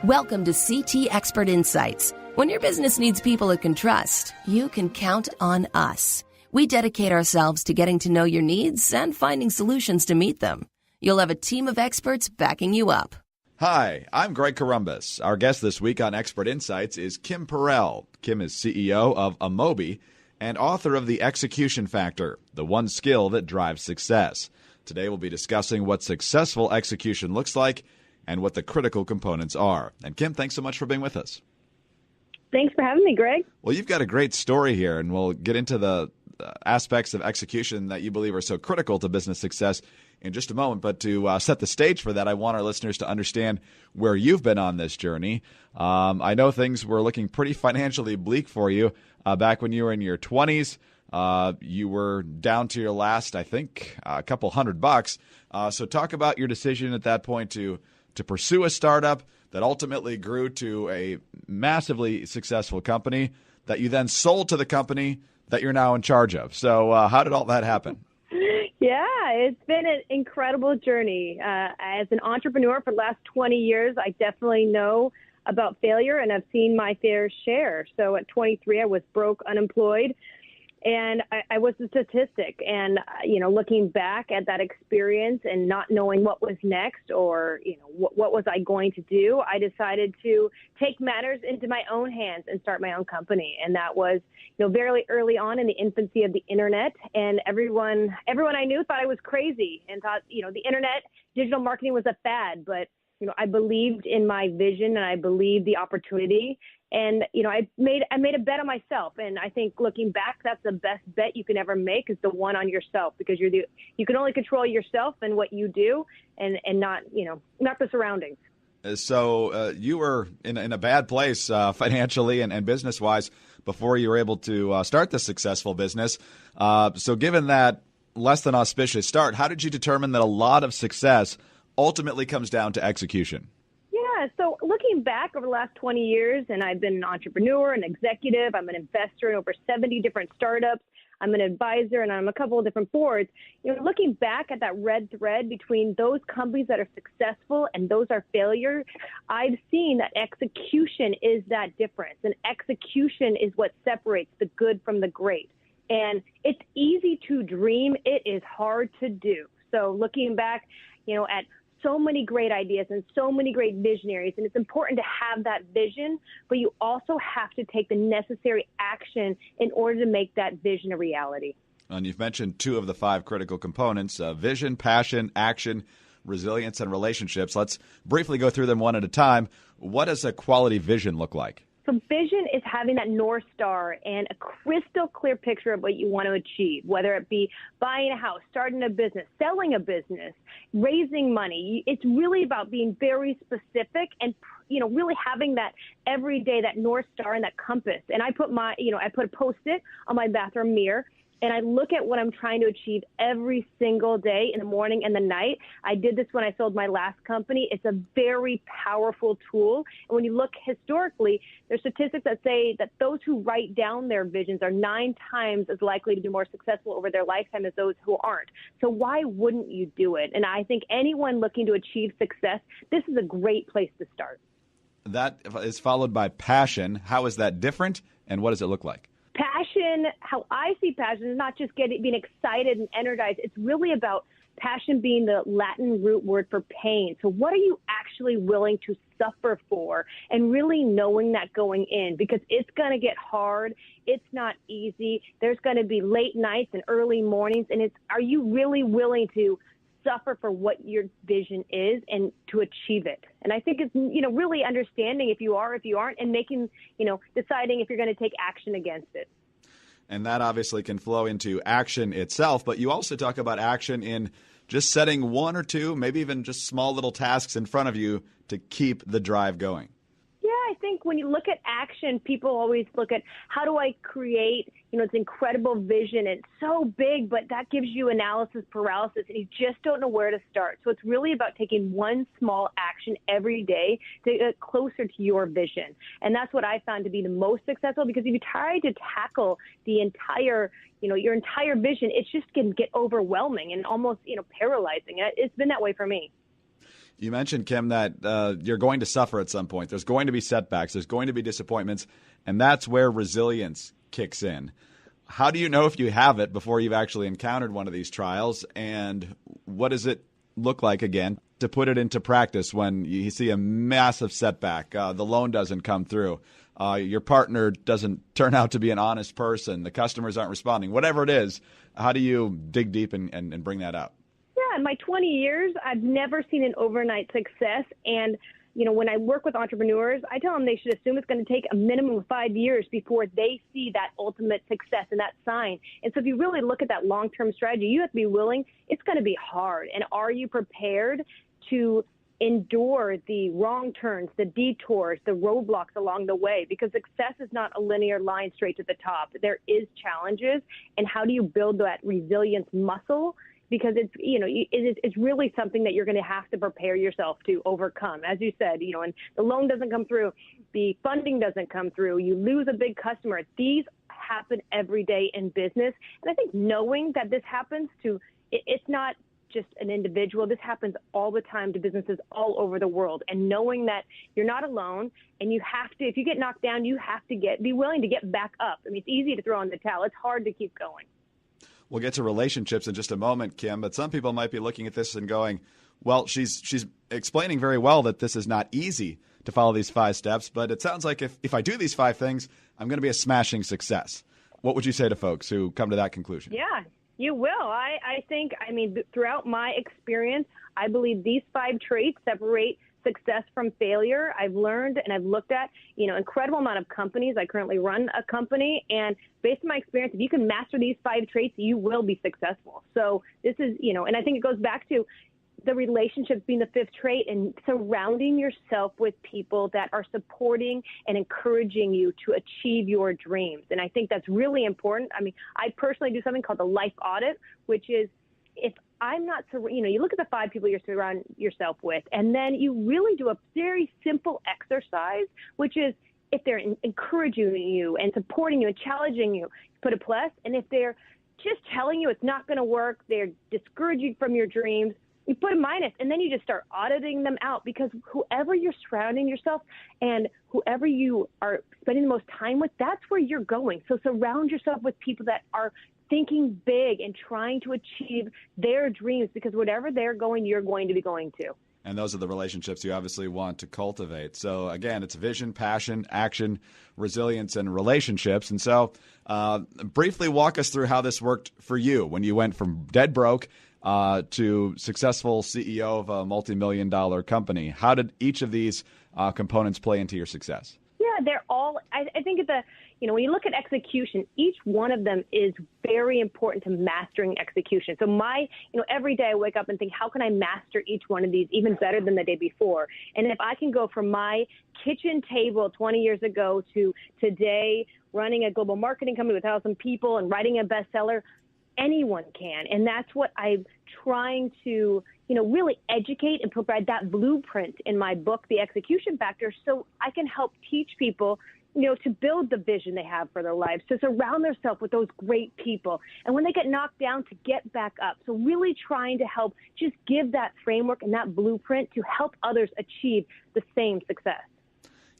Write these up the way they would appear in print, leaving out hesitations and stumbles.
Welcome to CT Expert Insights. When your business needs people it can trust, you can count on us. We dedicate ourselves to getting to know your needs and finding solutions to meet them. You'll have a team of experts backing you up. Hi, I'm Greg Corombos. Our guest this week on Expert Insights is Kim Perell. Kim is CEO of Amobee and author of The Execution Factor, the one skill that drives success. Today we'll be discussing what successful execution looks like and what the critical components are. And Kim, thanks so much for being with us. Thanks for having me, Greg. Well, you've got a great story here, and we'll get into the aspects of execution that you believe are so critical to business success in just a moment. But to set the stage for that, I want our listeners to understand where you've been on this journey. I know things were looking pretty financially bleak for you back when you were in your 20s. You were down to your last, I think, a couple $100. So talk about your decision at that point to pursue a startup that ultimately grew to a massively successful company that you then sold to the company that you're now in charge of. So how did all that happen? Yeah, it's been an incredible journey. As an entrepreneur for the last 20 years, I definitely know about failure, and I've seen my fair share. So at 23, I was broke, unemployed, and I was a statistic. And, looking back at that experience and not knowing what was next or, what was I going to do, I decided to take matters into my own hands and start my own company. And that was, very early on in the infancy of the internet. And everyone I knew thought I was crazy and thought, the internet, digital marketing was a fad. But, I believed in my vision and I believed the opportunity. And, I made a bet on myself. And I think looking back, that's the best bet you can ever make is the one on yourself, because you can only control yourself and what you do and not the surroundings. So you were in a bad place financially and business-wise before you were able to start this successful business. So given that less than auspicious start, how did you determine that a lot of success ultimately comes down to execution? Yeah, so looking back over the last 20 years, and I've been an entrepreneur, an executive, I'm an investor in over 70 different startups, I'm an advisor, and I'm on a couple of different boards. Looking back at that red thread between those companies that are successful and those are failures, I've seen that execution is that difference, and execution is what separates the good from the great. And it's easy to dream, it is hard to do. So looking back, at so many great ideas and so many great visionaries. And it's important to have that vision, but you also have to take the necessary action in order to make that vision a reality. And you've mentioned two of the five critical components, vision, passion, action, resilience, and relationships. Let's briefly go through them one at a time. What does a quality vision look like? So vision is having that North Star and a crystal clear picture of what you want to achieve, whether it be buying a house, starting a business, selling a business, raising money. It's really about being very specific and, really having that every day, that North Star and that compass. And I put a Post-it on my bathroom mirror, and I look at what I'm trying to achieve every single day in the morning and the night. I did this when I sold my last company. It's a very powerful tool. And when you look historically, there's statistics that say that those who write down their visions are 9 times as likely to be more successful over their lifetime as those who aren't. So why wouldn't you do it? And I think anyone looking to achieve success, this is a great place to start. That is followed by passion. How is that different, and what does it look like? Passion, how I see passion is not just being excited and energized. It's really about passion being the Latin root word for pain. So what are you actually willing to suffer for, and really knowing that going in, because it's going to get hard. It's not easy. There's going to be late nights and early mornings. And are you really willing to suffer for what your vision is and to achieve it? And I think it's, really understanding if you are, if you aren't, and making, deciding if you're going to take action against it. And that obviously can flow into action itself, but you also talk about action in just setting one or two, maybe even just small little tasks in front of you to keep the drive going. Yeah, I think when you look at action, people always look at how do I create, this incredible vision. It's so big, but that gives you analysis paralysis, and you just don't know where to start. So it's really about taking one small action every day to get closer to your vision. And that's what I found to be the most successful, because if you try to tackle the entire, your entire vision, it's just can get overwhelming and almost, paralyzing. It's been that way for me. You mentioned, Kim, that you're going to suffer at some point. There's going to be setbacks. There's going to be disappointments. And that's where resilience kicks in. How do you know if you have it before you've actually encountered one of these trials? And what does it look like, again, to put it into practice when you see a massive setback, the loan doesn't come through, your partner doesn't turn out to be an honest person, the customers aren't responding, whatever it is, how do you dig deep and bring that up? Yeah, in my 20 years, I've never seen an overnight success. And, when I work with entrepreneurs, I tell them they should assume it's going to take a minimum of 5 years before they see that ultimate success and that sign. And so if you really look at that long-term strategy, you have to be willing. It's going to be hard. And are you prepared to endure the wrong turns, the detours, the roadblocks along the way? Because success is not a linear line straight to the top. There is challenges. And how do you build that resilience muscle? Because it's really something that you're going to have to prepare yourself to overcome. As you said, and the loan doesn't come through, the funding doesn't come through, you lose a big customer. These happen every day in business. And I think knowing that this happens it's not just an individual. This happens all the time to businesses all over the world. And knowing that you're not alone and you have to, if you get knocked down, you have to be willing to get back up. I mean, it's easy to throw in the towel. It's hard to keep going. We'll get to relationships in just a moment, Kim, but some people might be looking at this and going, well, she's explaining very well that this is not easy to follow these 5 steps, but it sounds like if I do these 5 things, I'm going to be a smashing success. What would you say to folks who come to that conclusion? Yeah, you will. I think, throughout my experience, I believe these 5 traits separate success from failure. I've learned and I've looked at, incredible amount of companies. I currently run a company, and based on my experience, if you can master these 5 traits, you will be successful. So this is, and I think it goes back to the relationships being the 5th trait and surrounding yourself with people that are supporting and encouraging you to achieve your dreams. And I think that's really important. I personally do something called the life audit, which is if I'm not, you look at the 5 people you surround yourself with, and then you really do a very simple exercise, which is if they're encouraging you and supporting you and challenging you, put a plus. And if they're just telling you it's not going to work, they're discouraging you from your dreams, you put a minus. And then you just start auditing them out, because whoever you're surrounding yourself and whoever you are spending the most time with, that's where you're going. So surround yourself with people that are thinking big and trying to achieve their dreams, because whatever they're going, you're going to be going to. And those are the relationships you obviously want to cultivate. So again, it's vision, passion, action, resilience, and relationships. And so briefly walk us through how this worked for you when you went from dead broke to successful CEO of a multi-million-dollar company. How did each of these components play into your success? Yeah, they're all, I think at the, when you look at execution, each one of them is very important to mastering execution. So every day I wake up and think, how can I master each one of these even better than the day before? And if I can go from my kitchen table 20 years ago to today running a global marketing company with 1,000 people and writing a bestseller, anyone can. And that's what I'm trying to, really educate and provide that blueprint in my book, The Execution Factor, so I can help teach people, to build the vision they have for their lives, to surround themselves with those great people. And when they get knocked down, to get back up. So really trying to help just give that framework and that blueprint to help others achieve the same success.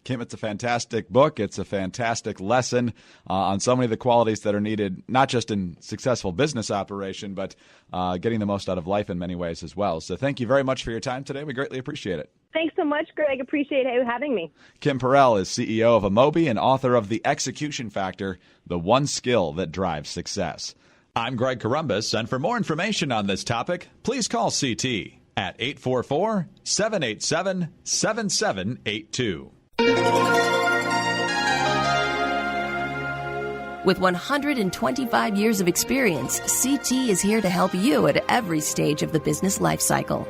Kim, it's a fantastic book. It's a fantastic lesson on so many of the qualities that are needed, not just in successful business operation, but getting the most out of life in many ways as well. So thank you very much for your time today. We greatly appreciate it. Thanks so much, Greg. Appreciate you having me. Kim Perell is CEO of Amobee and author of The Execution Factor, the one skill that drives success. I'm Greg Corombos, and for more information on this topic, please call CT at 844-787-7782. With 125 years of experience, CT is here to help you at every stage of the business life cycle.